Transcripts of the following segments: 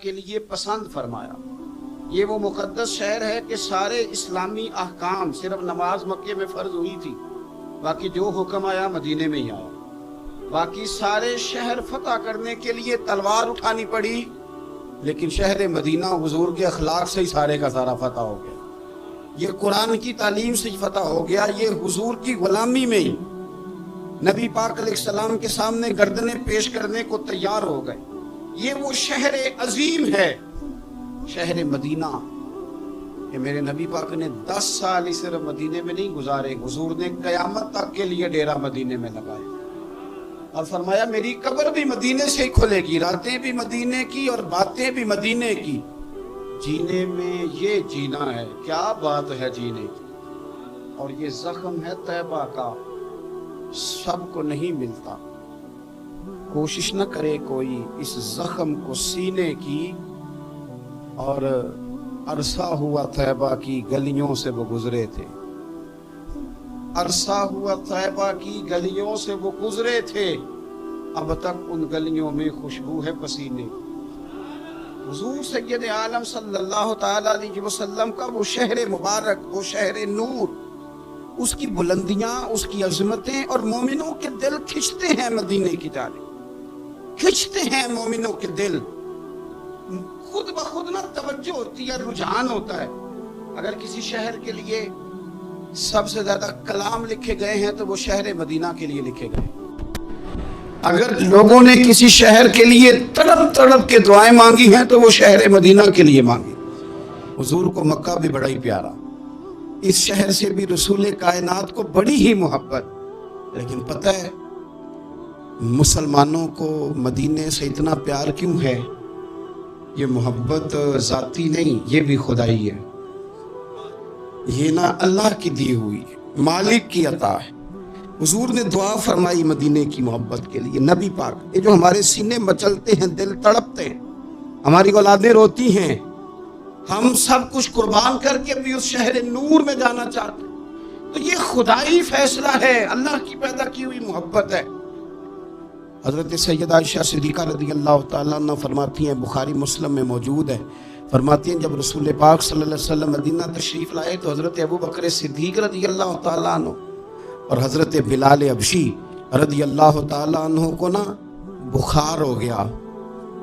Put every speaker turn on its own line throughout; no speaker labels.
کے لیے پسند فرمایا۔ یہ وہ مقدس شہر ہے کہ سارے اسلامی احکام، صرف نماز مکے میں فرض ہوئی تھی، باقی جو حکم آیا مدینے میں ہی آیا۔ باقی سارے شہر فتح کرنے کے لیے تلوار اٹھانی پڑی، لیکن شہر مدینہ حضور کے اخلاق سے ہی سارے کا سارا فتح ہو گیا۔ یہ قرآن کی تعلیم سے ہی فتح ہو گیا، یہ حضور کی غلامی میں ہی نبی پاک علیہ السلام کے سامنے گردنیں پیش کرنے کو تیار ہو گئے۔ یہ وہ شہر عظیم ہے، شہر مدینہ، کہ میرے نبی پاک نے 10 سال ہی صرف مدینے میں نہیں گزارے، حضور نے قیامت تک کے لیے ڈیرا مدینے میں لگائے اور فرمایا میری قبر بھی مدینے سے ہی کھلے گی، راتیں بھی مدینے کی اور باتیں بھی مدینے کی۔ جینے میں یہ جینا ہے، کیا بات ہے جینے کی۔ اور یہ زخم ہے طیبہ کا، سب کو نہیں ملتا۔ کوشش نہ کرے کوئی اس زخم کو سینے کی، اور عرصہ ہوا طیبہ کی گلیوں سے وہ گزرے تھے، عرصہ ہوا طیبہ کی گلیوں سے وہ گزرے تھے، اب تک ان گلیوں میں خوشبو ہے پسینے کی۔ حضور سید عالم صلی اللہ تعالی علیہ وسلم کا وہ شہر مبارک، وہ شہر نور، اس کی بلندیاں، اس کی عظمتیں، اور مومنوں کے دل کھنچتے ہیں مدینے کی جانب، کھنچتے ہیں مومنوں کے دل۔ خود بخود نہ توجہ ہوتی ہے، رجحان ہوتا ہے۔ اگر کسی شہر کے لیے سب سے زیادہ کلام لکھے گئے ہیں تو وہ شہر مدینہ کے لیے لکھے گئے۔ اگر لوگوں نے کسی شہر کے لیے تڑپ تڑپ کے دعائیں مانگی ہیں تو وہ شہر مدینہ کے لیے مانگی۔ حضور کو مکہ بھی بڑا ہی پیارا، اس شہر سے بھی رسول کائنات کو بڑی ہی محبت، لیکن پتہ ہے مسلمانوں کو مدینے سے اتنا پیار کیوں ہے؟ یہ محبت ذاتی نہیں، یہ بھی خدائی ہے، یہ نہ اللہ کی دی ہوئی، مالک کی عطا ہے۔ حضور نے دعا فرمائی مدینے کی محبت کے لیے، نبی پاک، یہ جو ہمارے سینے مچلتے ہیں، دل تڑپتے ہیں، ہماری اولادیں روتی ہیں، ہم سب کچھ قربان کر کے بھی اس شہر نور میں جانا چاہتے ہیں، تو یہ خدائی فیصلہ ہے، اللہ کی پیدا کی ہوئی محبت ہے۔ حضرت سیدہ عائشہ صدیقہ رضی اللہ تعالیٰ عنہ فرماتی ہیں، بخاری مسلم میں موجود ہے، فرماتی ہیں جب رسول پاک صلی اللہ علیہ وسلم مدینہ تشریف لائے تو حضرت ابو بکر صدیق رضی اللہ تعالیٰ عنہ اور حضرت بلال حبشی رضی اللہ تعالیٰ عنہ کو نا بخار ہو گیا۔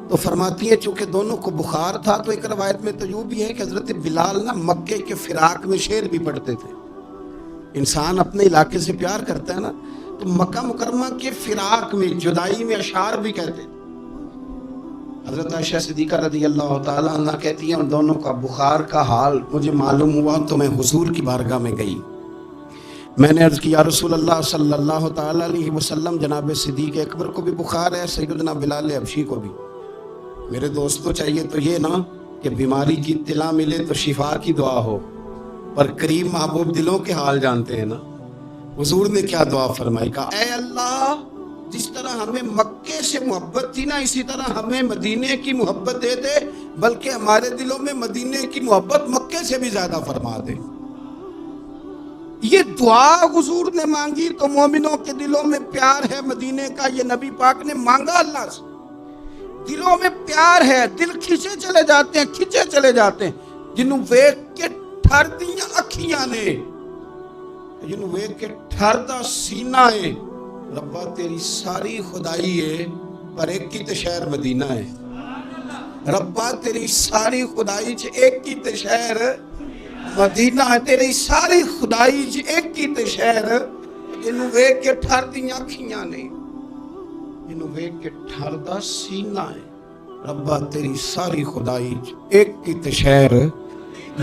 تو فرماتی ہیں چونکہ دونوں کو بخار تھا تو ایک روایت میں تو یوں بھی ہے کہ حضرت بلال نا مکے کے فراق میں شعر بھی پڑھتے تھے۔ انسان اپنے علاقے سے پیار کرتا ہے نا، تو مکہ مکرمہ کے فراق میں، جدائی میں اشعار بھی کہتے ہیں۔ حضرت عائشہ صدیقہ رضی اللہ تعالیٰ عنہ کہتی ہیں اور دونوں کا بخار کا حال مجھے معلوم ہوا تو میں حضور کی بارگاہ میں گئی، میں نے عرض کیا رسول اللہ صلی اللہ تعالیٰ علیہ وسلم جناب صدیق اکبر کو بھی بخار ہے، سیدنا بلال حبشی کو بھی، میرے دوستو چاہیے تو یہ نا کہ بیماری کی اطلاع ملے تو شفا کی دعا ہو، پر کریم محبوب دلوں کے حال جانتے ہیں نا۔ حضور نے کیا دعا فرمائی، کہا اے اللہ جس طرح ہمیں مکے سے محبت تھی نا، اسی طرح ہمیں مدینے کی محبت دے دے، بلکہ ہمارے دلوں میں مدینے کی محبت مکے سے بھی زیادہ فرما دے۔ یہ دعا حضور نے مانگی تو مومنوں کے دلوں میں پیار ہے مدینے کا، یہ نبی پاک نے مانگا اللہ سے، دلوں میں پیار ہے، دل کھچے چلے جاتے ہیں، کھچے چلے جاتے ہیں، جنہوں ویکھ کے ٹھر دیاں اکھیاں نے، جنہوں ویکھ کے ٹھر دا سینہ ہے، ربا تیری ساری خدائی ہے پر ایک کی تے شہر مدینہ ہے، ربا تیری ساری خدائی چ ایک کی تے شہر مدینہ ہے، تیری ساری خدائی چ ایک کی تے شہر، جنہوں ویکھ کے ٹھر دیاں اکھیاں نے، جنہوں ویکھ کے ٹھر دا سینہ ہے، ربا تیری ساری خدائی چ ایک کی تے شہر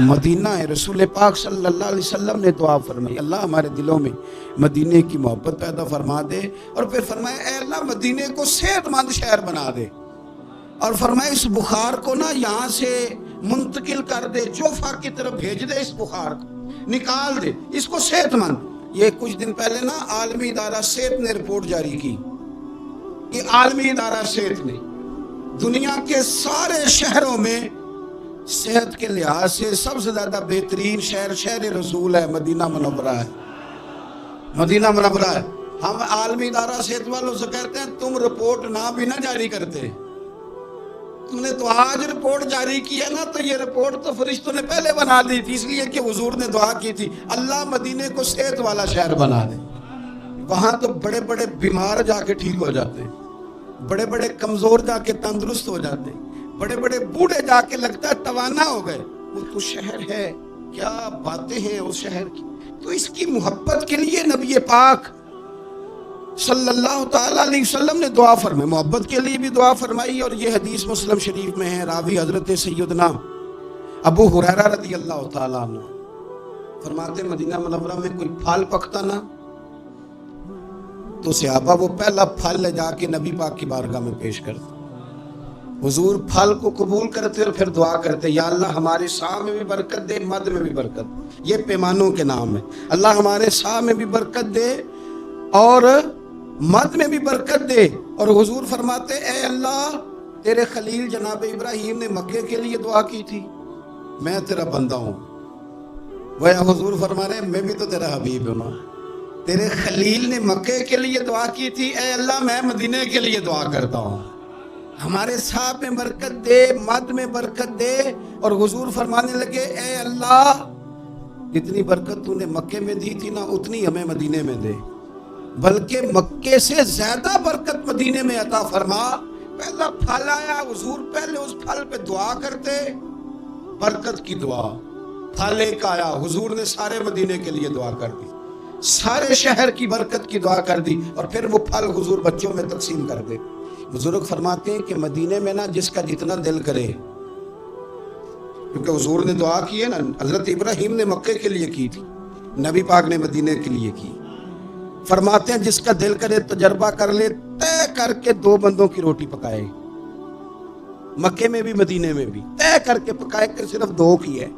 مدینہ ہے۔ رسول پاک صلی اللہ علیہ وسلم نے دعا فرمائی، اللہ ہمارے دلوں میں مدینے کی محبت پیدا فرما دے، اور پھر فرمایا اے اللہ مدینے کو صحت مند شہر بنا دے، اور فرمایا اس بخار کو نا یہاں سے منتقل کر دے، جوفا کی طرف بھیج دے، اس بخار کو نکال دے، اس کو صحت مند۔ یہ کچھ دن پہلے نا عالمی ادارہ صحت نے رپورٹ جاری کی، یہ عالمی ادارہ صحت نے دنیا کے سارے شہروں میں صحت کے لحاظ سے سب سے زیادہ بہترین شہر شہر رسول ہے، مدینہ منورہ ہے، مدینہ منورہ ہے۔ ہم عالمی ادارہ صحت والوں سے کہتے ہیں تم رپورٹ نہ بھی نہ جاری کرتے، تم نے تو آج رپورٹ جاری کی ہے نا، تو یہ رپورٹ تو فرشتوں نے پہلے بنا دی تھی، اس لیے کہ حضور نے دعا کی تھی اللہ مدینے کو صحت والا شہر بنا دے۔ وہاں تو بڑے بڑے بیمار جا کے ٹھیک ہو جاتے، بڑے بڑے کمزور جا کے تندرست ہو جاتے، بڑے بڑے بوڑھے جا کے لگتا ہے توانا ہو گئے۔ وہ تو شہر ہے، کیا باتیں ہیں اس شہر کی۔ تو اس کی محبت کے لیے نبی پاک صلی اللہ تعالی علیہ وسلم نے دعا فرمائی، محبت کے لیے بھی دعا فرمائی۔ اور یہ حدیث مسلم شریف میں ہے، راوی حضرت سیدنا ابو ہریرہ رضی اللہ تعالیٰ عنہ فرماتے مدینہ منورہ میں کوئی پھل پکتا نا تو صحابہ وہ پہلا پھل لے جا کے نبی پاک کی بارگاہ میں پیش کرتے، حضور پھل کو قبول کرتے اور پھر دعا کرتے یا اللہ ہمارے سا میں بھی برکت دے، مد میں بھی برکت، یہ پیمانوں کے نام ہے، اللہ ہمارے سا میں بھی برکت دے اور مد میں بھی برکت دے۔ اور حضور فرماتے اے اللہ تیرے خلیل جناب ابراہیم نے مکے کے لیے دعا کی تھی، میں تیرا بندہ ہوں، وہ حضور فرما رہے میں بھی تو تیرا حبیب ہوں، تیرے خلیل نے مکے کے لیے دعا کی تھی، اے اللہ میں مدینے کے لیے دعا کرتا ہوں، ہمارے صاحب میں برکت دے، مد میں برکت دے۔ اور حضور فرمانے لگے اے اللہ جتنی برکت تو نے مکے میں دی تھی نا اتنی ہمیں مدینے میں دے، بلکہ مکے سے زیادہ برکت مدینے میں عطا فرما۔ پہلا پھل آیا، حضور پہلے اس پھل پہ دعا کرتے، برکت کی دعا، پھل ایک آیا، حضور نے سارے مدینے کے لیے دعا کر دی، سارے شہر کی برکت کی دعا کر دی، اور پھر وہ پھل حضور بچوں میں تقسیم کر دے۔ بزرگ فرماتے ہیں کہ مدینے میں نا جس کا جتنا دل کرے، کیونکہ حضور نے دعا کی ہے نا، حضرت ابراہیم نے مکے کے لیے کی تھی، نبی پاک نے مدینے کے لیے کی، فرماتے ہیں جس کا دل کرے تجربہ کر لے، طے کر کے 2 بندوں کی روٹی پکائے، مکے میں بھی مدینے میں بھی طے کر کے پکائے، کہ صرف 2 کی ہے،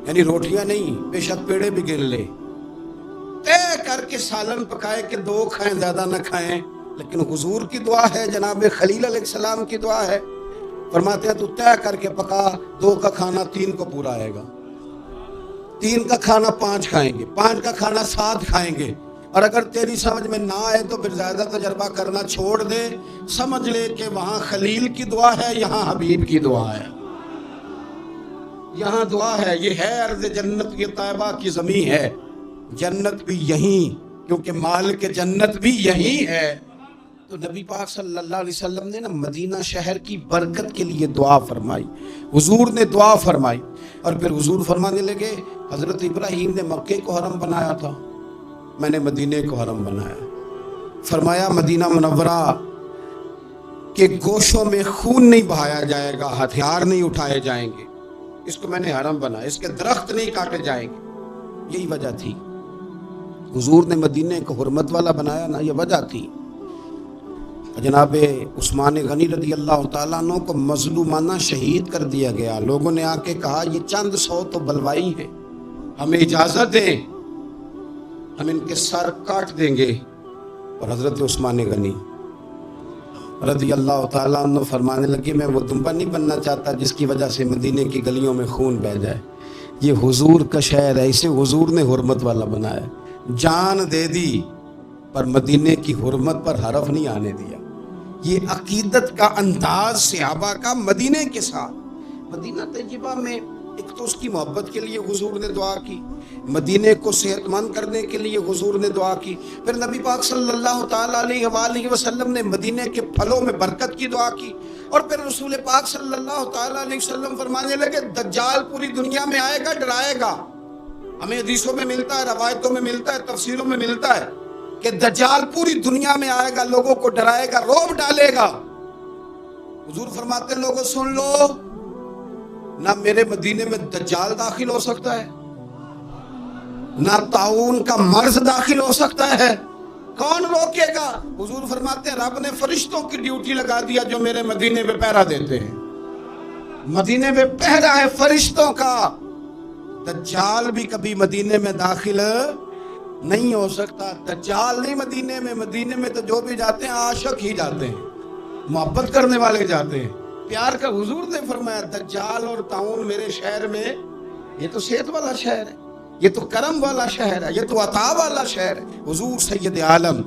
یعنی روٹیاں نہیں، بے شک پیڑے بھی گن لے، طے کر کے سالن پکائے کہ 2 کھائیں زیادہ نہ کھائیں، لیکن حضور کی دعا ہے، جناب خلیل علیہ السلام کی دعا ہے، فرماتے ہیں تو طے کر کے پکا، 2 کا کھانا 3 کو پورا آئے گا، 3 کا کھانا 5 کھائیں گے، 5 کا کھانا 7 کھائیں گے۔ اور اگر تیری سمجھ میں نہ آئے تو پھر زیادہ تجربہ کرنا چھوڑ دے، سمجھ لے کہ وہاں خلیل کی دعا ہے، یہاں حبیب کی دعا ہے، یہاں دعا ہے، یہ ہے ارض جنت، یہ طیبہ کی زمین ہے، جنت بھی یہیں، کیونکہ مالک جنت بھی یہیں ہے۔ تو نبی پاک صلی اللہ علیہ وسلم نے نا مدینہ شہر کی برکت کے لیے دعا فرمائی، حضور نے دعا فرمائی، اور پھر حضور فرمانے لگے حضرت ابراہیم نے مکے کو حرم بنایا تھا، میں نے مدینے کو حرم بنایا، فرمایا مدینہ منورہ کے گوشوں میں خون نہیں بہایا جائے گا، ہتھیار نہیں اٹھائے جائیں گے، اس کو میں نے حرم بنایا، اس کے درخت نہیں کاٹے جائیں گے، یہی وجہ تھی حضور نے مدینے کو حرمت والا بنایا نا، یہ وجہ تھی۔ جناب عثمان غنی رضی اللہ تعالیٰ عنہ کو مظلومانہ شہید کر دیا گیا، لوگوں نے آ کے کہا یہ چند 100 تو بلوائی ہے، ہمیں اجازت دیں، ہم ان کے سر کاٹ دیں گے۔ اور حضرت عثمان غنی رضی اللہ تعالیٰ عنہ فرمانے لگے میں وہ دمبا نہیں بننا چاہتا جس کی وجہ سے مدینے کی گلیوں میں خون بہہ جائے، یہ حضور کا شہر ہے، اسے حضور نے حرمت والا بنایا، جان دے دی پر مدینے کی حرمت پر حرف نہیں آنے دیا۔ یہ عقیدت کا انداز صحابہ کا مدینے کے ساتھ، مدینہ طیبہ میں ایک تو اس کی محبت کے لیے حضور نے دعا کی، مدینے کو صحت مند کرنے کے لیے حضور نے دعا کی، پھر نبی پاک صلی اللہ تعالیٰ علیہ وآلہ وسلم نے مدینے کے پھلوں میں برکت کی دعا کی، اور پھر رسول پاک صلی اللہ تعالیٰ علیہ وسلم فرمانے لگے دجال پوری دنیا میں آئے گا، ڈرائے گا، ہمیں حدیثوں میں ملتا ہے، روایتوں میں ملتا ہے، تفسیروں میں ملتا ہے کہ دجال پوری دنیا میں آئے گا، لوگوں کو ڈرائے گا، رعب ڈالے گا۔ حضور فرماتے ہیں لوگوں سن لو، نہ میرے مدینے میں دجال داخل ہو سکتا ہے، نہ طاعون کا مرض داخل ہو سکتا ہے، کون روکے گا؟ حضور فرماتے ہیں رب نے فرشتوں کی ڈیوٹی لگا دیا جو میرے مدینے میں پہرا دیتے ہیں، مدینے میں پہرا ہے فرشتوں کا، دجال بھی کبھی مدینے میں داخل نہیں ہو سکتا۔ دجال نہیں مدینے میں تو جو بھی جاتے ہیں عاشق ہی جاتے ہیں، محبت کرنے والے جاتے ہیں، پیار کا۔ حضور نے فرمایا دجال اور طاعون میرے شہر میں، یہ تو صحت والا شہر ہے، یہ تو کرم والا شہر ہے، یہ تو عطا والا شہر ہے۔ حضور سید عالم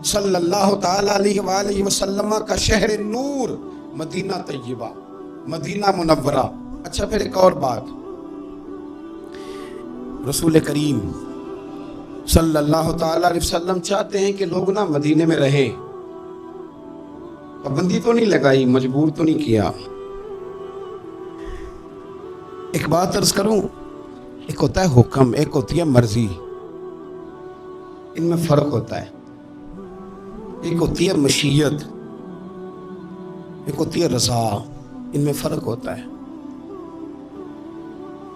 صلی اللہ تعالی علیہ وآلہ وسلم کا شہر نور مدینہ طیبہ، مدینہ منورہ۔ اچھا پھر ایک اور بات، رسول کریم صلی اللہ تعالی علیہ وسلم چاہتے ہیں کہ لوگ نا مدینے میں رہیں، پابندی تو نہیں لگائی، مجبور تو نہیں کیا۔ ایک بات عرض کروں، ایک ہوتا ہے حکم، ایک ہوتی ہے مرضی، ان میں فرق ہوتا ہے۔ ایک ہوتی ہے مشیت، ایک ہوتی ہے رضا، ان میں فرق ہوتا ہے۔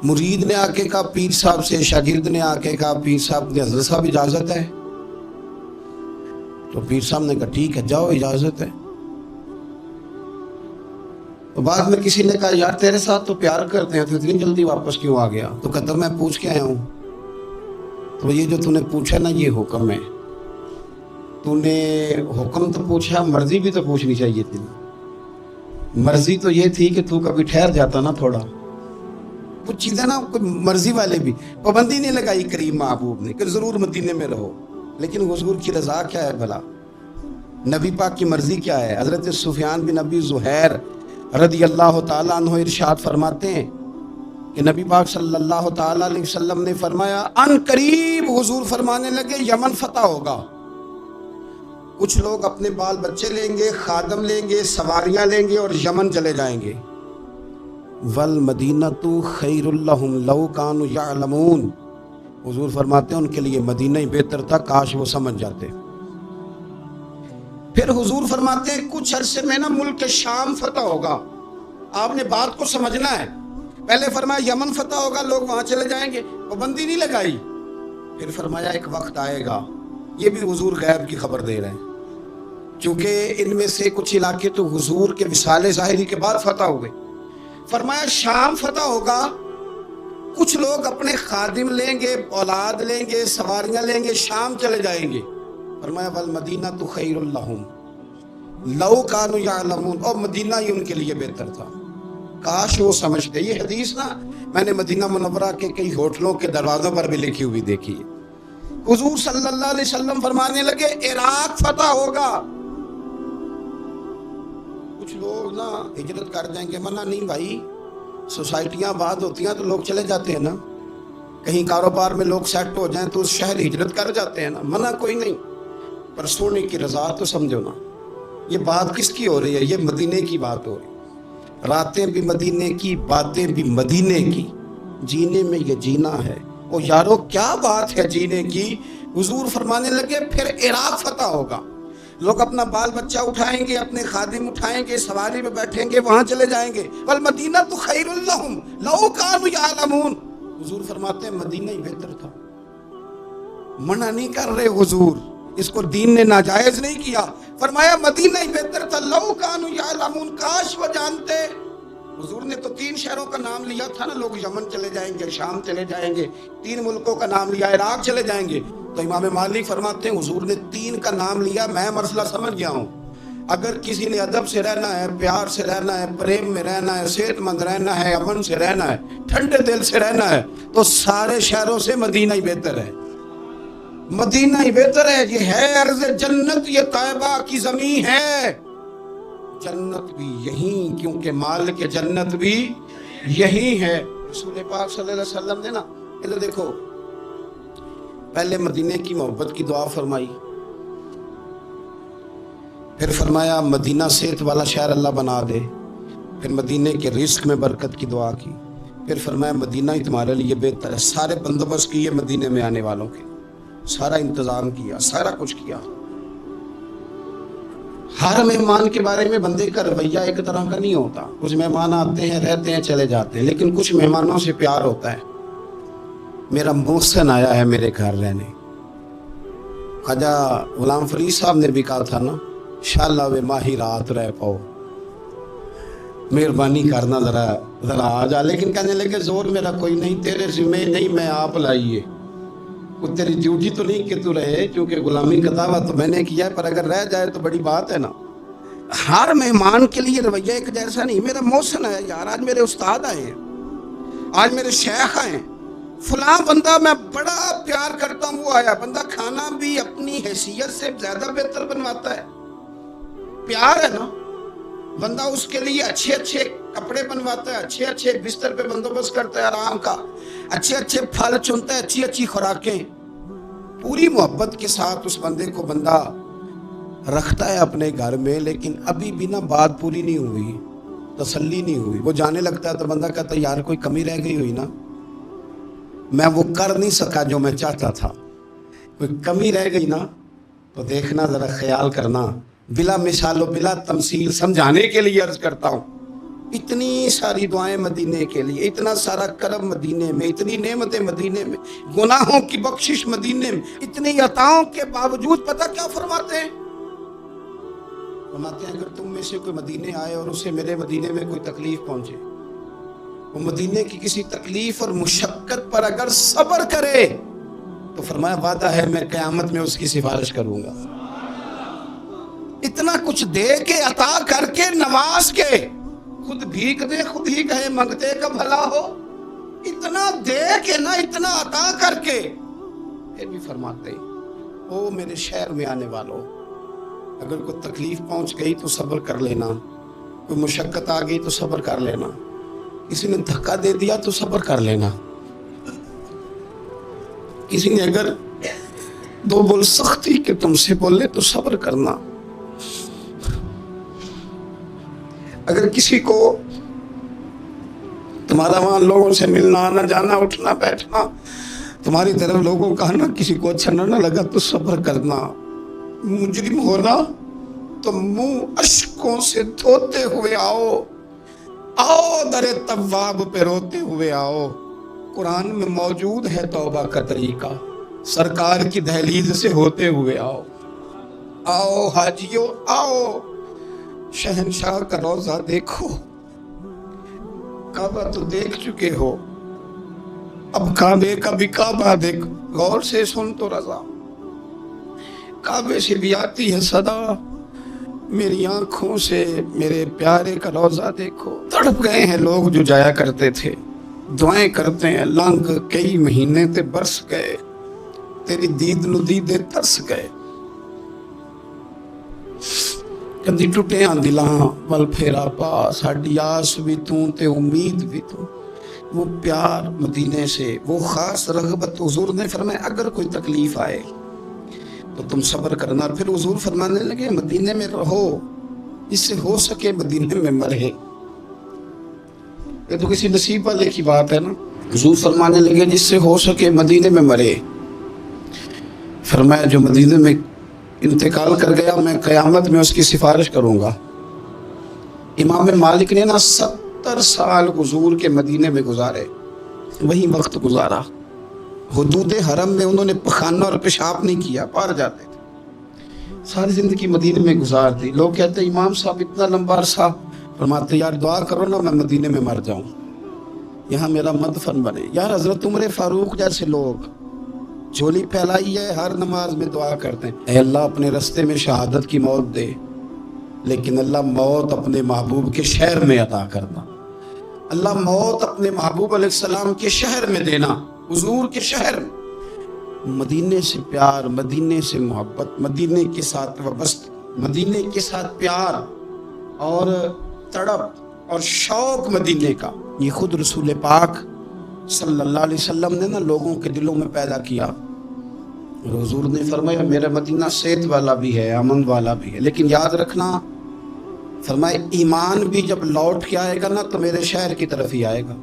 مرید نے آ کے کہا پیر صاحب سے، شاگرد نے آ کے کہا پیر صاحب نے حضرت صاحب اجازت ہے، تو پیر صاحب نے کہا ٹھیک ہے جاؤ اجازت ہے۔ تو بعد میں کسی نے کہا یار تیرے ساتھ تو پیار کرتے ہیں تو اتنی جلدی واپس کیوں آ گیا؟ تو کہتا میں پوچھ کے آیا ہوں۔ تو یہ جو تو نے پوچھا نا یہ حکم ہے، تو نے حکم تو پوچھا، مرضی بھی تو پوچھنی چاہیے تھی۔ مرضی تو یہ تھی کہ تو کبھی ٹھہر جاتا نا تھوڑا، کچھ چیزیں نا مرضی والے بھی، پابندی نہیں لگائی کریم محبوب نے کہ ضرور مدینے میں رہو، لیکن حضور کی رضا کیا ہے بھلا، نبی پاک کی مرضی کیا ہے؟ حضرت سفیان بن ابی زہیر رضی اللہ تعالیٰ عنہ ارشاد فرماتے ہیں کہ نبی پاک صلی اللہ تعالیٰ علیہ وسلم نے فرمایا ان قریب، حضور فرمانے لگے یمن فتح ہوگا، کچھ لوگ اپنے بال بچے لیں گے، خادم لیں گے، سواریاں لیں گے اور یمن چلے جائیں گے۔ وَالْمَدِينَةُ خَيْرٌ لَهُمْ لَوْ كَانُوا يَعْلَمُونَ، حضور فرماتے ہیں ان کے لیے مدینہ ہی بہتر تھا، کاش وہ سمجھ جاتے۔ پھر حضور فرماتے ہیں کچھ عرصے میں نا ملک شام فتح ہوگا، آپ نے بات کو سمجھنا ہے۔ پہلے فرمایا یمن فتح ہوگا، لوگ وہاں چلے جائیں گے، پابندی نہیں لگائی۔ پھر فرمایا ایک وقت آئے گا، یہ بھی حضور غیب کی خبر دے رہے ہیں، چونکہ ان میں سے کچھ علاقے تو حضور کے وصال ظاہری کے بعد فتح ہوئے۔ فرمایا شام فتح ہوگا، کچھ لوگ اپنے خادم لیں گے، اولاد لیں گے، سواریاں لیں گے، شام چلے جائیں گے۔ فرمایا وَالْمَدِينَةُ خَيْرٌ لَهُمْ لَوْ كَانُوا يَعْلَمُونَ، اور مدینہ ہی ان کے لیے بہتر تھا، کاش وہ سمجھتے۔ یہ حدیث نا میں نے مدینہ منورہ کے کئی ہوٹلوں کے دروازوں پر بھی لکھی ہوئی دیکھی ہے۔ حضور صلی اللہ علیہ وسلم فرمانے لگے عراق فتح ہوگا، کچھ لوگ نا ہجرت کر جائیں گے، منع نہیں بھائی، سوسائٹیاں آباد ہوتی ہیں تو لوگ چلے جاتے ہیں نا، کہیں کاروبار میں لوگ سیٹ ہو جائیں تو اس شہر ہجرت کر جاتے ہیں نا، منع کوئی نہیں، پر سونے کی رضا تو سمجھو نا۔ یہ بات کس کی ہو رہی ہے؟ یہ مدینے کی بات ہو رہی ہے، راتیں بھی مدینے کی، باتیں بھی مدینے کی، جینے میں یہ جینا ہے۔ او یارو کیا بات ہے جینے کی؟ حضور فرمانے لگے پھر عراق فتح ہوگا، لوگ اپنا بال بچہ اٹھائیں گے، اپنے خادم اٹھائیں گے، سواری میں بیٹھیں گے، وہاں چلے جائیں گے۔ وَالْمَدِينَةُ خَيْرٌ لَهُمْ لَوْ كَانُوا يَعْلَمُونَ، حضور فرماتے ہیں مدینہ ہی بہتر تھا، منع نہیں کر رہے حضور، اس کو دین نے ناجائز نہیں کیا، فرمایا مدینہ ہی بہتر تھا، لَوْ كَانُوا يَعْلَمُونَ، کاش وہ جانتے۔ حضور نے تو 3 شہروں کا نام لیا تھا نا، لوگ یمن چلے جائیں گے، شام چلے جائیں گے، 3 ملکوں کا نام لیا، عراق چلے جائیں گے۔ تو امام مالک فرماتے ہیں حضور نے 3 کا نام لیا، میں مسئلہ سمجھ گیا ہوں، اگر کسی نے ادب سے رہنا ہے، پیار سے رہنا ہے، پریم میں رہنا ہے، صحت مند رہنا ہے، امن سے رہنا ہے، ٹھنڈے دل سے رہنا ہے، تو سارے شہروں سے مدینہ ہی بہتر ہے، مدینہ ہی بہتر ہے۔ یہ ہے ارض جنت، یہ طیبہ کی زمین ہے، جنت بھی یہیں، کیونکہ مالک جنت بھی یہی ہے۔ رسول پاک صلی اللہ علیہ وسلم نے نا ادھر دیکھو، پہلے مدینے کی محبت کی دعا فرمائی، پھر فرمایا مدینہ صحت والا شہر اللہ بنا دے، پھر مدینے کے رزق میں برکت کی دعا کی، پھر فرمایا مدینہ ہی تمہارے لیے بہتر ہے۔ سارے بندوبست کیے مدینے میں آنے والوں کے، سارا انتظام کیا، سارا کچھ کیا۔ ہر مہمان کے بارے میں بندے کا رویہ ایک طرح کا نہیں ہوتا، کچھ مہمان آتے ہیں، رہتے ہیں، چلے جاتے ہیں، لیکن کچھ مہمانوں سے پیار ہوتا ہے۔ میرا محسن آیا ہے میرے گھر رہنے، خواجہ غلام فرید صاحب نے بھی کہا تھا نا، انشاءاللہ وہ ماہی رات رہ پاؤ، مہربانی کرنا ذرا آ جا، لیکن کہنے لگے زور میرا کوئی نہیں، تیرے ذمہ نہیں، میں آپ لائیے، وہ تیری ڈیوٹی تو نہیں کہ تو رہے، کیونکہ غلامی کا دعویٰ تو میں نے کیا ہے، پر اگر رہ جائے تو بڑی بات ہے نا۔ ہر مہمان کے لیے رویہ ایک جیسا نہیں۔ میرا محسن ہے یار، آج میرے استاد آئے ہیں، آج میرے شیخ آئے ہیں، فلاں بندہ میں بڑا پیار کرتا ہوں وہ آیا، بندہ کھانا بھی اپنی حیثیت سے زیادہ بہتر بنواتا ہے، پیار ہے نا۔ بندہ اس کے لیے اچھے اچھے کپڑے بنواتا ہے، اچھے اچھے بستر پہ بندوبست کرتا ہے آرام کا، اچھے اچھے پھل چنتا ہے، اچھی اچھی خوراکیں، پوری محبت کے ساتھ اس بندے کو بندہ رکھتا ہے اپنے گھر میں، لیکن ابھی بھی نا بات پوری نہیں ہوئی، تسلی نہیں ہوئی۔ وہ جانے لگتا ہے تو بندہ کہتا ہے یار کوئی کمی رہ گئی ہوئی نا، میں وہ کر نہیں سکا جو میں چاہتا تھا، کوئی کمی رہ گئی نا تو دیکھنا، ذرا خیال کرنا۔ بلا مثال و بلا تمثیل سمجھانے کے لیے عرض کرتا ہوں، اتنی ساری دعائیں مدینے کے لیے، اتنا سارا کرم مدینے میں، اتنی نعمتیں مدینے میں، گناہوں کی بخشش مدینے میں، اتنی عطاؤں کے باوجود پتہ کیا فرماتے ہیں؟ فرماتے ہیں اگر تم میں سے کوئی مدینے آئے اور اسے میرے مدینے میں کوئی تکلیف پہنچے، وہ مدینے کی کسی تکلیف اور مشقت پر اگر صبر کرے تو فرمایا وعدہ ہے میں قیامت میں اس کی سفارش کروں گا۔ اتنا کچھ دے کے، عطا کر کے، نواز کے، خود بھیک دے خود ہی کہے منگتے کا بھلا ہو، اتنا دے کے نا، اتنا عطا کر کے، پھر بھی فرماتے او میرے شہر میں آنے والوں، اگر کوئی تکلیف پہنچ گئی تو صبر کر لینا، کوئی مشقت آ گئی تو صبر کر لینا، کسی نے دھکا دے دیا تو صبر کر لینا، کسی نے اگر دو بول سختی کہ تم سے بولے تو صبر کرنا، اگر کسی کو تمہارا وہاں لوگوں سے ملنا آنا جانا اٹھنا بیٹھنا تمہاری طرف لوگوں کا نا کسی کو اچھا نہ لگا تو صبر کرنا، مجرم ہونا تو منہ اشکوں سے دھوتے ہوئے آؤ، آؤ در تواب پہ روتے ہوئے آؤ۔ قرآن میں موجود ہے توبہ کا طریقہ، سرکار کی دہلیز سے ہوتے ہوئے آؤ، آؤ حاجیو آؤ، شہنشاہ کا روضہ دیکھو، کعبہ تو دیکھ چکے ہو، اب کعبے کا بھی کعبہ دیکھ، غور سے سن تو رضا، کعبے سے بھی آتی ہے صدا، میری آنکھوں سے میرے پیارے کا روضہ دیکھو۔ تڑپ گئے ہیں لوگ جو جایا کرتے تھے، دعائیں کرتے ہیں لنگ کئی مہینے تے برس گئے، تیری دید نو دیدے ترس گئے، کدی ٹوٹے ہاں دلاں ول پھیرا پا، ساڈی آس بھی تو تے امید بھی تو۔ وہ پیار مدینے سے، وہ خاص رغبت، حضور نے فرمایا اگر کوئی تکلیف آئے تو تم صبر کرنا، اور پھر حضور فرمانے لگے مدینے میں رہو، جس سے ہو سکے مدینے میں مرے۔ یہ تو کسی نصیب والے کی بات ہے نا، حضور فرمانے لگے جس سے ہو سکے مدینے میں مرے، فرمایا جو مدینے میں انتقال کر گیا میں قیامت میں اس کی سفارش کروں گا۔ امام مالک نے نا 70 سال حضور کے مدینے میں گزارے، وہی وقت گزارا، حدود حرم میں انہوں نے پخانہ اور پیشاب نہیں کیا، پار جاتے تھے، ساری زندگی مدینے میں گزار دی۔ لوگ کہتے ہیں امام صاحب اتنا لمبا عرصہ، فرماتے یار دعا کرو نا میں مدینے میں مر جاؤں، یہاں میرا مدفن بنے۔ یار حضرت عمر فاروق جیسے لوگ جھولی پھیلائی ہے، ہر نماز میں دعا کرتے ہیں اے اللہ اپنے رستے میں شہادت کی موت دے، لیکن اللہ موت اپنے محبوب کے شہر میں عطا کرنا، اللہ موت اپنے محبوب علیہ السلام کے شہر میں دینا، حضور کے شہر میں۔ مدینے سے پیار، مدینے سے محبت، مدینے کے ساتھ وابست، مدینے کے ساتھ پیار اور تڑپ اور شوق مدینے کا، یہ خود رسول پاک صلی اللہ علیہ وسلم نے نا لوگوں کے دلوں میں پیدا کیا۔ اور حضور نے فرمایا میرا مدینہ صحت والا بھی ہے، امن والا بھی ہے، لیکن یاد رکھنا فرمایا ایمان بھی جب لوٹ کے آئے گا نا تو میرے شہر کی طرف ہی آئے گا۔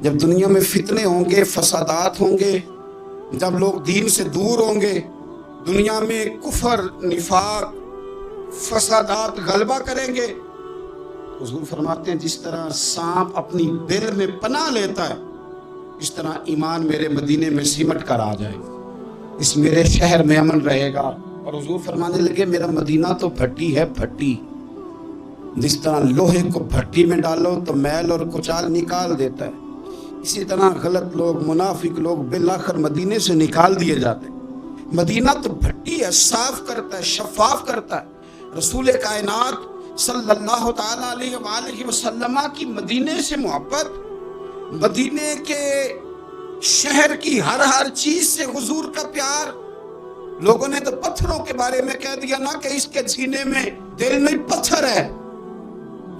جب دنیا میں فتنے ہوں گے، فسادات ہوں گے، جب لوگ دین سے دور ہوں گے، دنیا میں کفر، نفاق، فسادات غلبہ کریں گے، حضور فرماتے ہیں جس طرح سانپ اپنی بل میں پناہ لیتا ہے، اس طرح ایمان میرے مدینے میں سمٹ کر آ جائے، اس میرے شہر میں امن رہے گا۔ اور حضور فرمانے لگے میرا مدینہ تو بھٹی ہے، بھٹی، جس طرح لوہے کو بھٹی میں ڈالو تو میل اور کچال نکال دیتا ہے، اسی طرح غلط لوگ، منافق لوگ بالآخر مدینے سے نکال دیے جاتے ہیں۔ مدینہ تو بھٹی ہے، صاف کرتا ہے، شفاف کرتا ہے۔ رسول کائنات صلی اللہ تعالیٰ علیہ وآلہ وسلم کی مدینے سے محبت، مدینے کے شہر کی ہر چیز سے حضور کا پیار، لوگوں نے تو پتھروں کے بارے میں کہہ دیا نا کہ اس کے سینے میں دل میں پتھر ہے،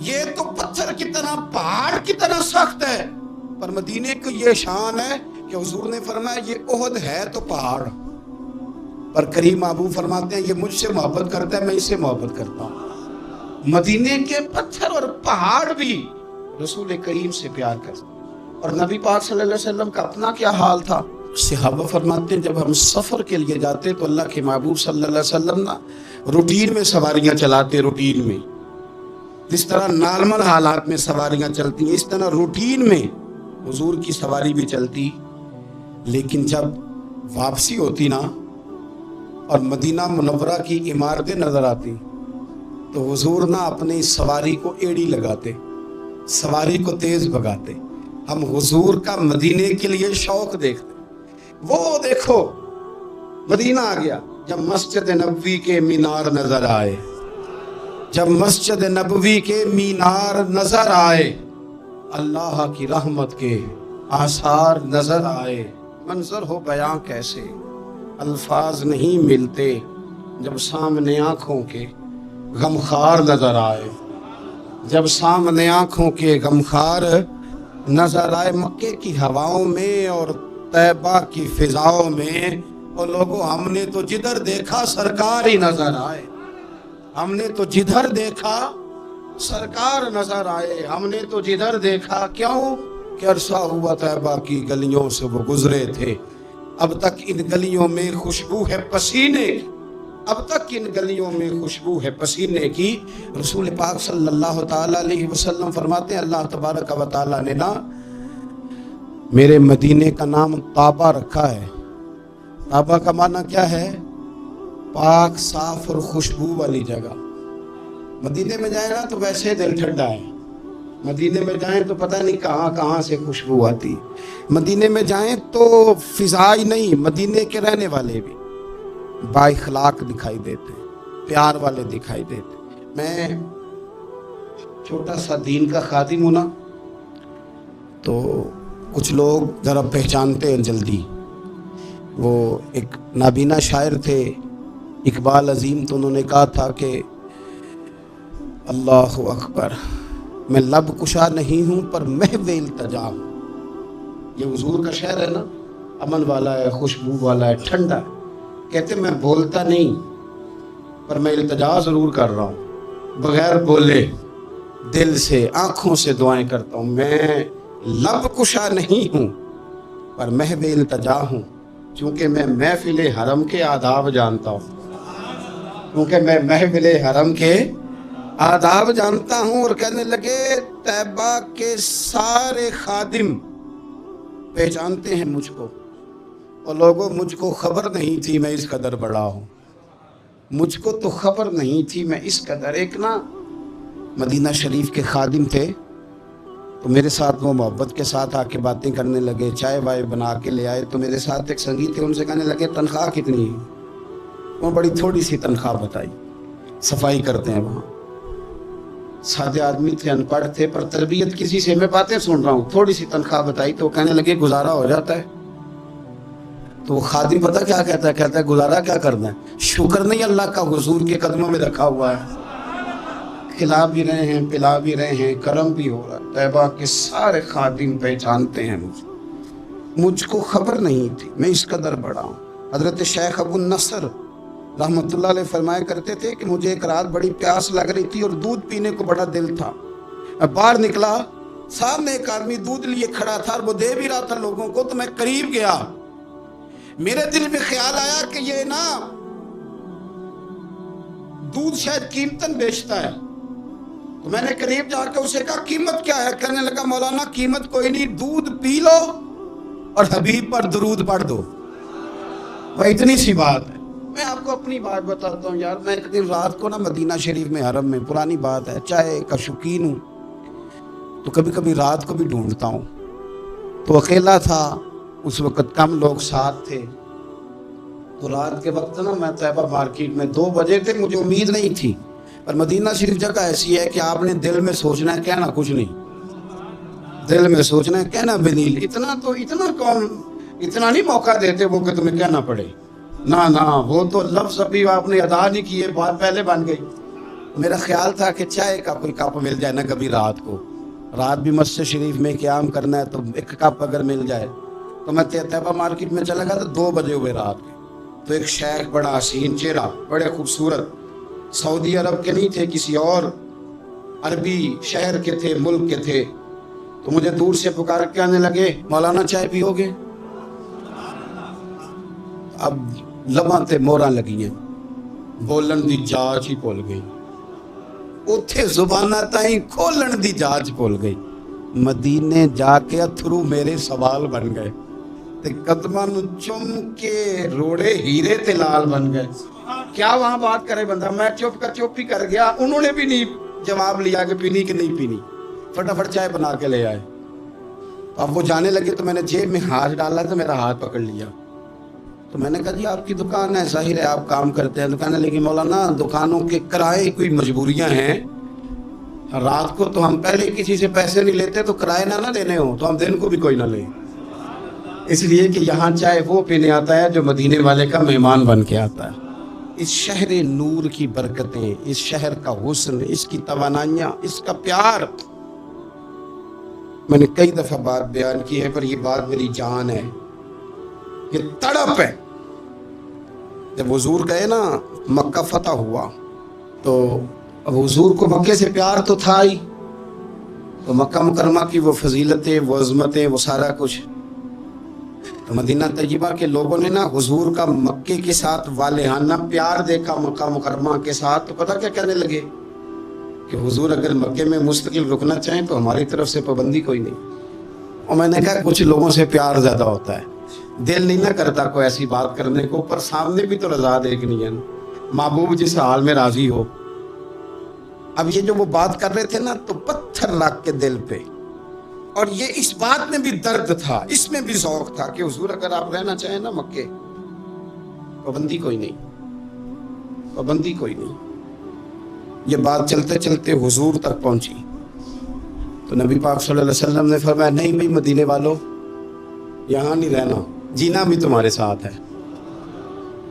یہ تو پتھر کی طرح پہاڑ کی طرح سخت ہے، پر مدینے کی یہ شان ہے کہ حضور نے فرمایا یہ احد ہے تو پہاڑ، پر کریم ابو فرماتے ہیں یہ مجھ سے محبت کرتا ہے، میں اس سے محبت کرتا ہوں۔ مدینے کے پتھر اور پہاڑ بھی رسول کریم سے پیار کرتے ہیں۔ اور نبی پاک صلی اللہ علیہ وسلم کا اپنا کیا حال تھا؟ صحابہ فرماتے ہیں جب ہم سفر کے لیے جاتے تو اللہ کے محبوب صلی اللہ علیہ وسلم نا روٹین میں سواریاں چلاتے، روٹین میں جس طرح نارمل حالات میں سواریاں چلتی ہیں اس طرح روٹین میں حضور کی سواری بھی چلتی، لیکن جب واپسی ہوتی نا اور مدینہ منورہ کی عمارتیں نظر آتی تو حضور نا اپنی سواری کو ایڑی لگاتے، سواری کو تیز بھگاتے۔ ہم حضور کا مدینے کے لیے شوق دیکھتے، وہ دیکھو مدینہ آ گیا، جب مسجد نبوی کے مینار نظر آئے، جب مسجد نبوی کے مینار نظر آئے، اللہ کی رحمت کے آثار نظر آئے، منظر ہو بیاں کیسے، الفاظ نہیں ملتے جب سامنے آنکھوں کے غمخوار نظر آئے، جب سامنے آنکھوں کے غمخوار نظر آئے۔ مکے کی ہواؤں میں اور طیبہ کی فضاؤں میں اور لوگوں ہم نے تو جدھر دیکھا سرکار ہی نظر آئے، ہم نے تو جدھر دیکھا سرکار نظر آئے، ہم نے تو جدھر دیکھا، کیوں کہ عرصہ ہوا طیبہ کی گلیوں سے وہ گزرے تھے، اب تک ان گلیوں میں خوشبو ہے پسینے کی، اب تک ان گلیوں میں خوشبو ہے پسینے کی۔ رسول پاک صلی اللہ تعالیٰ علیہ وسلم فرماتے ہیں اللہ تبارک و تعالیٰ نے نا میرے مدینے کا نام طابہ رکھا ہے۔ طابہ کا معنی کیا ہے؟ پاک، صاف اور خوشبو والی جگہ۔ مدینے میں جائیں نا تو ویسے دل ٹھنڈا ہے، مدینے میں جائیں تو پتہ نہیں کہاں کہاں سے خوشبو آتی، مدینے میں جائیں تو فضا ہی نہیں، مدینے کے رہنے والے بھی با اخلاق دکھائی دیتے، پیار والے دکھائی دیتے۔ میں چھوٹا سا دین کا خادم ہوں نا، تو کچھ لوگ ذرا پہچانتے ہیں جلدی۔ وہ ایک نابینا شاعر تھے اقبال عظیم، تو انہوں نے کہا تھا کہ اللہ اکبر، میں لب کشا نہیں ہوں پر محو التجا ہوں۔ یہ حضور کا شعر ہے نا، امن والا ہے، خوشبو والا ہے، ٹھنڈا ہے۔ کہتے میں بولتا نہیں پر میں التجا ضرور کر رہا ہوں، بغیر بولے دل سے آنکھوں سے دعائیں کرتا ہوں۔ میں لب کشا نہیں ہوں پر محو التجا ہوں، چونکہ میں محفل حرم کے آداب جانتا ہوں، کیونکہ میں محفل حرم کے آداب جانتا ہوں۔ اور کہنے لگے طیبہ کے سارے خادم پہچانتے ہیں مجھ کو، اور لوگوں مجھ کو خبر نہیں تھی میں اس قدر بڑا ہوں، مجھ کو تو خبر نہیں تھی میں اس قدر۔ ایک نا مدینہ شریف کے خادم تھے، تو میرے ساتھ وہ محبت کے ساتھ آ کے باتیں کرنے لگے، چائے وائے بنا کے لے آئے، تو میرے ساتھ ایک سنگی تھے، ان سے کہنے لگے تنخواہ کتنی ہے؟ وہ بڑی تھوڑی سی تنخواہ بتائی، صفائی کرتے ہیں وہاں، سادے آدمی تھے، ان پڑھ تھے، پر تربیت کسی سے، میں باتیں سن رہا ہوں، تھوڑی سی تنخواہ بتائی، تو کہنے لگے گزارا ہو جاتا ہے۔ تو وہ خادم پتہ کیا کہتا ہے؟ کہتا ہے گزارا کیا کرنا ہے، شکر نہیں اللہ کا حضور کے قدموں میں رکھا ہوا ہے، کھلا بھی رہے ہیں، پلا بھی رہے ہیں، کرم بھی ہو رہا ہے۔ طیبہ کے سارے خادم پہچانتے ہیں مجھ کو خبر نہیں تھی میں اس قدر بڑا ہوں۔ حضرت شیخ ابو النصر رحمۃ اللہ علیہ فرمایا کرتے تھے کہ مجھے ایک رات بڑی پیاس لگ رہی تھی اور دودھ پینے کو بڑا دل تھا، میں باہر نکلا، سامنے ایک آدمی دودھ لیے کھڑا تھا اور وہ دے بھی رہا تھا لوگوں کو، تو میں قریب گیا، میرے دل میں خیال آیا کہ یہ نا دودھ شاید قیمتاً بیچتا ہے، تو میں نے قریب جا کے اسے کہا قیمت کیا ہے؟ کہنے لگا مولانا قیمت کوئی نہیں، دودھ پی لو اور حبیب پر درود پڑھ دو، وہ اتنی سی بات ہے۔ میں آپ کو اپنی بات بتاتا ہوں یار، میں ایک دن رات کو نا مدینہ شریف میں حرم میں، پرانی بات ہے، چائے کا شوقین ہوں تو کبھی کبھی رات کو بھی ڈھونڈتا ہوں، تو اکیلا تھا اس وقت، کم لوگ ساتھ تھے، تو رات کے وقت نا میں طیبہ مارکیٹ میں 2 بجے تھے، مجھے امید نہیں تھی، پر مدینہ شریف جگہ ایسی ہے کہ آپ نے دل میں سوچنا ہے، کہنا کچھ نہیں، دل میں سوچنا ہے، کہنا بنیل، اتنا نہیں موقع دیتے وہ کہ تمہیں کہنا پڑے، نہ وہ تو لفظ ابھی آپ نے ادا نہیں کیے، بات پہلے بن گئی۔ میرا خیال تھا کہ چائے کا کوئی کپ مل جائے نا کبھی رات کو، رات بھی مسجد شریف میں قیام کرنا ہے تو ایک کپ اگر مل جائے تو میں طیبہ مارکیٹ میں چلا گیا تو 2 بجے ہوئے رات کے، تو ایک شیخ بڑا حسین چہرہ، بڑے خوبصورت، سعودی عرب کے نہیں تھے، کسی اور عربی شہر کے تھے، ملک کے تھے، تو مجھے دور سے پکار کے آنے لگے، مولانا چائے پیو گے؟ اب لباں تے موراں لگی ہیں، بولن دی جاچ ہی بھول گئی، اتھے زبانہ تائیں کھولن دی جاچ بھول گئی۔ مدینے جا کے اتھرو میرے سوال بن گئے تے قدماں نو چم کے روڑے ہیرے تے لال بن گئے۔ کیا وہاں بات کرے بندہ، میں چپ ہی کر گیا، انہوں نے بھی نہیں جواب لیا کہ پینی کہ نہیں پینی، فٹافٹ چائے بنا کے لے آئے۔ اب وہ جانے لگے تو میں نے جیب میں ہاتھ ڈالا تو میرا ہاتھ پکڑ لیا، تو میں نے کہا جی آپ کی دکان ہے، ظاہر ہے آپ کام کرتے ہیں دکان ہے، لیکن مولانا دکانوں کے کرائے کوئی مجبوریاں ہیں، رات کو تو ہم پہلے کسی سے پیسے نہیں لیتے تو کرائے نہ لینے ہوں تو ہم دن کو بھی کوئی نہ لیں، اس لیے کہ یہاں چائے وہ پینے آتا ہے جو مدینے والے کا مہمان بن کے آتا ہے۔ اس شہر نور کی برکتیں، اس شہر کا حسن، اس کی توانائیاں، اس کا پیار، میں نے کئی دفعہ بات بیان کی ہے پر یہ بات میری جان ہے، یہ تڑپ ہے۔ جب حضور گئے نا، مکہ فتح ہوا تو اب حضور کو مکے سے پیار تو تھا ہی، تو مکہ مکرمہ کی وہ فضیلتیں، وہ عظمتیں، وہ سارا کچھ، تو مدینہ طیبہ کے لوگوں نے نا حضور کا مکے کے ساتھ والہانہ پیار دیکھا مکہ مکرمہ کے ساتھ، تو پتہ کیا کہنے لگے کہ حضور اگر مکے میں مستقل رکنا چاہیں تو ہماری طرف سے پابندی کوئی نہیں۔ اور میں نے کہا کچھ لوگوں سے پیار زیادہ ہوتا ہے، دل نہیں نہ کرتا کوئی ایسی بات کرنے کو، پر سامنے بھی تو رضا دیکھنی ہے، محبوب جس حال میں راضی ہو۔ اب یہ جو وہ بات کر رہے تھے نا تو پتھر رکھ کے دل پہ، اور یہ اس بات میں بھی درد تھا، اس میں بھی ذوق تھا کہ حضور اگر آپ رہنا چاہیں نا مکے، پابندی کوئی نہیں، پابندی کوئی نہیں۔ یہ بات چلتے چلتے حضور تک پہنچی تو نبی پاک صلی اللہ علیہ وسلم نے فرمایا نہیں بھائی مدینے والو، یہاں نہیں رہنا، جینا بھی تمہارے ساتھ ہے،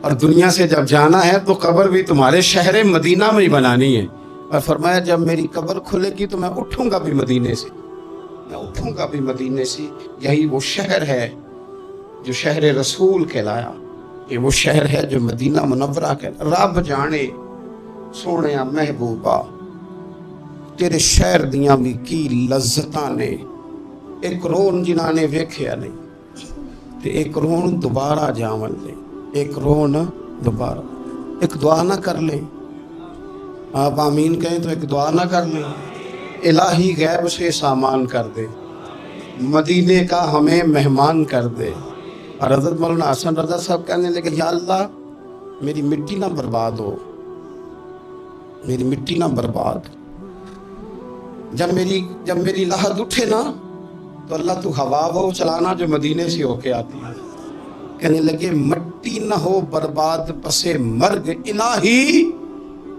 اور دنیا سے جب جانا ہے تو قبر بھی تمہارے شہر مدینہ میں ہی بنانی ہے۔ اور فرمایا جب میری قبر کھلے گی تو میں اٹھوں گا بھی مدینے سے، میں اٹھوں گا بھی مدینے سے، یہی وہ شہر ہے جو شہر رسول کہلایا، یہ وہ شہر ہے جو مدینہ منورہ کہلایا۔ رب جانے سونے محبوبہ تیرے شہر دیاں بھی کی لذتاں نے، ایک رون جنہاں نے ویکھیا نہیں تے ایک رون دوبارہ جاون لے، ایک رون دوبارہ، ایک دعا نہ کر لیں، آپ آمین کہیں تو ایک دعا نہ کر لیں، الہی غیب سے سامان کر دے، مدینے کا ہمیں مہمان کر دے۔ اور حضرت مولانا حسن رضا صاحب کہنے لگے یا اللہ میری مٹی نہ برباد ہو، میری مٹی نہ برباد، جب میری لہد اٹھے نا تو اللہ تو ہوا وہ چلانا جو مدینے سے ہو کے آتی ہے۔ کہنے لگے مٹی نہ ہو برباد پسے مرگ الہی،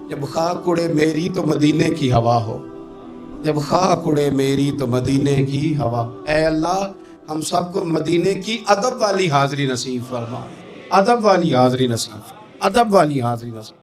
جب خاک اڑے میری تو مدینے کی ہوا ہو، جب خاک اڑے میری تو مدینے کی ہوا۔ اے اللہ ہم سب کو مدینے کی ادب والی حاضری نصیب فرما، ادب والی حاضری نصیب، ادب والی حاضری نصیب۔